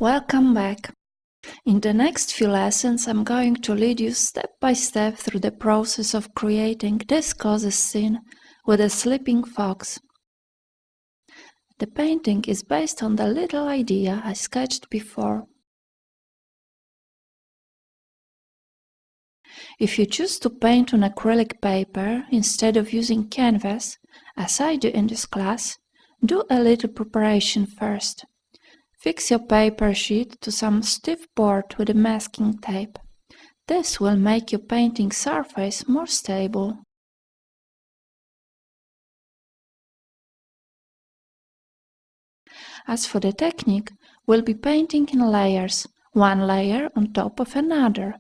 Welcome back. In the next few lessons I'm going to lead you step by step through the process of creating this cozy scene with a sleeping fox. The painting is based on the little idea I sketched before. If you choose to paint on acrylic paper instead of using canvas, as I do in this class, do a little preparation first. Fix your paper sheet to some stiff board with a masking tape. This will make your painting surface more stable. As for the technique, we'll be painting in layers, one layer on top of another,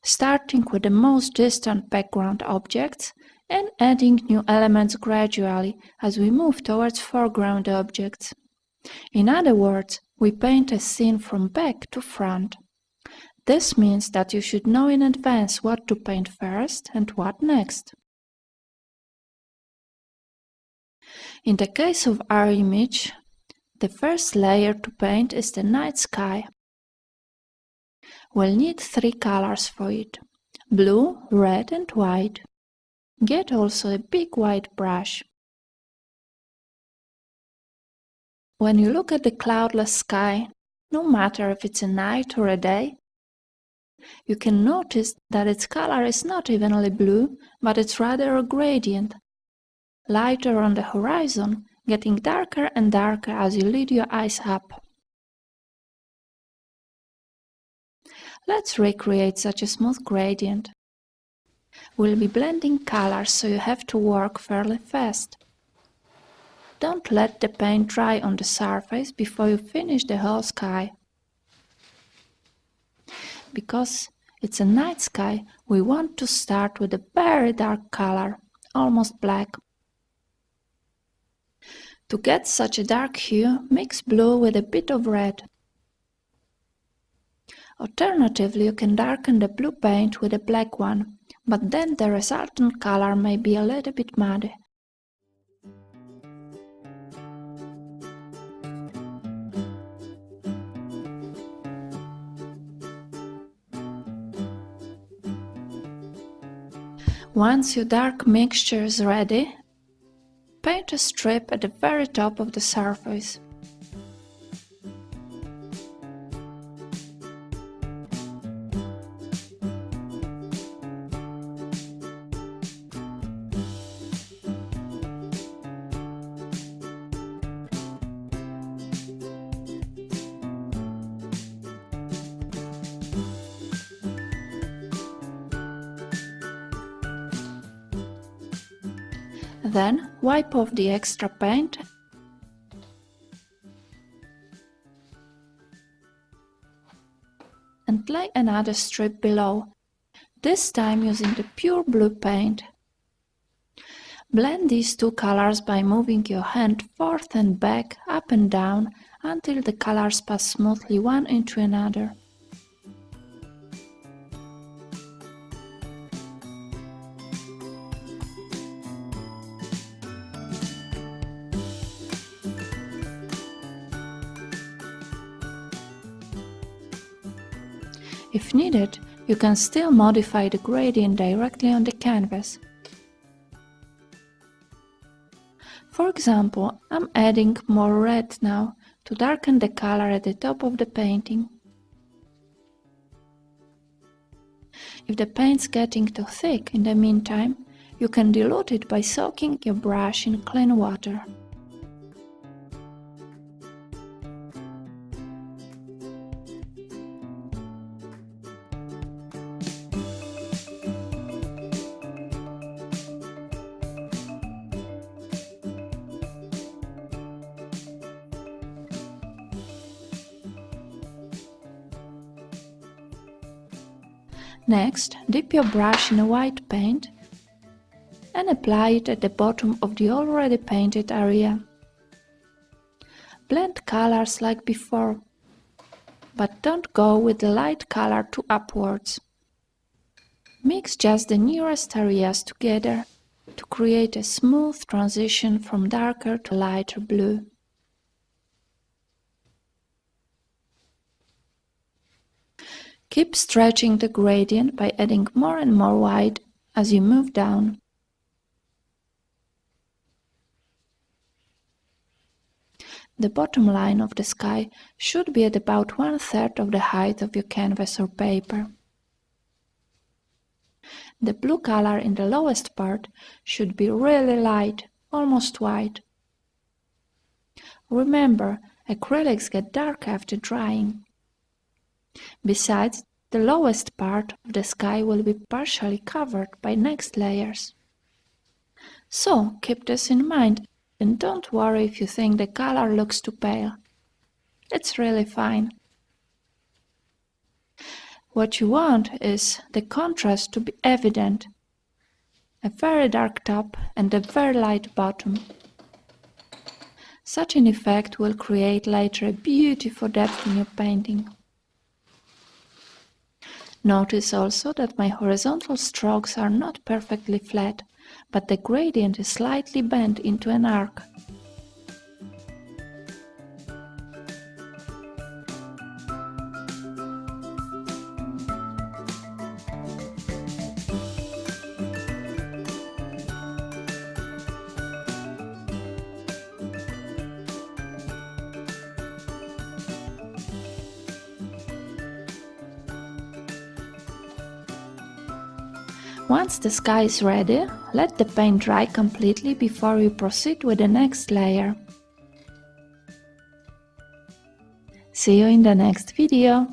starting with the most distant background objects and adding new elements gradually as we move towards foreground objects. In other words, we paint a scene from back to front. This means that you should know in advance what to paint first and what next. In the case of our image, the first layer to paint is the night sky. We'll need 3 colors for it: blue, red and white. Get also a big white brush. When you look at the cloudless sky, no matter if it's a night or a day, you can notice that its color is not evenly blue, but it's rather a gradient, lighter on the horizon, getting darker and darker as you lead your eyes up. Let's recreate such a smooth gradient. We'll be blending colors, so you have to work fairly fast. Don't let the paint dry on the surface before you finish the whole sky. Because it's a night sky, we want to start with a very dark color, almost black. To get such a dark hue, mix blue with a bit of red. Alternatively, you can darken the blue paint with a black one, but then the resultant color may be a little bit muddy. Once your dark mixture is ready, paint a strip at the very top of the surface. Then wipe off the extra paint and lay another strip below, this time using the pure blue paint. Blend these 2 colors by moving your hand forth and back, up and down, until the colors pass smoothly one into another. If needed, you can still modify the gradient directly on the canvas. For example, I'm adding more red now to darken the color at the top of the painting. If the paint's getting too thick in the meantime, you can dilute it by soaking your brush in clean water. Next, dip your brush in a white paint and apply it at the bottom of the already painted area. Blend colors like before, but don't go with the light color too upwards. Mix just the nearest areas together to create a smooth transition from darker to lighter blue. Keep stretching the gradient by adding more and more white as you move down. The bottom line of the sky should be at about 1/3 of the height of your canvas or paper. The blue color in the lowest part should be really light, almost white. Remember, acrylics get dark after drying. Besides, the lowest part of the sky will be partially covered by next layers. So keep this in mind and don't worry if you think the color looks too pale. It's really fine. What you want is the contrast to be evident. A very dark top and a very light bottom. Such an effect will create later a beautiful depth in your painting. Notice also that my horizontal strokes are not perfectly flat, but the gradient is slightly bent into an arc. Once the sky is ready, let the paint dry completely before you proceed with the next layer. See you in the next video!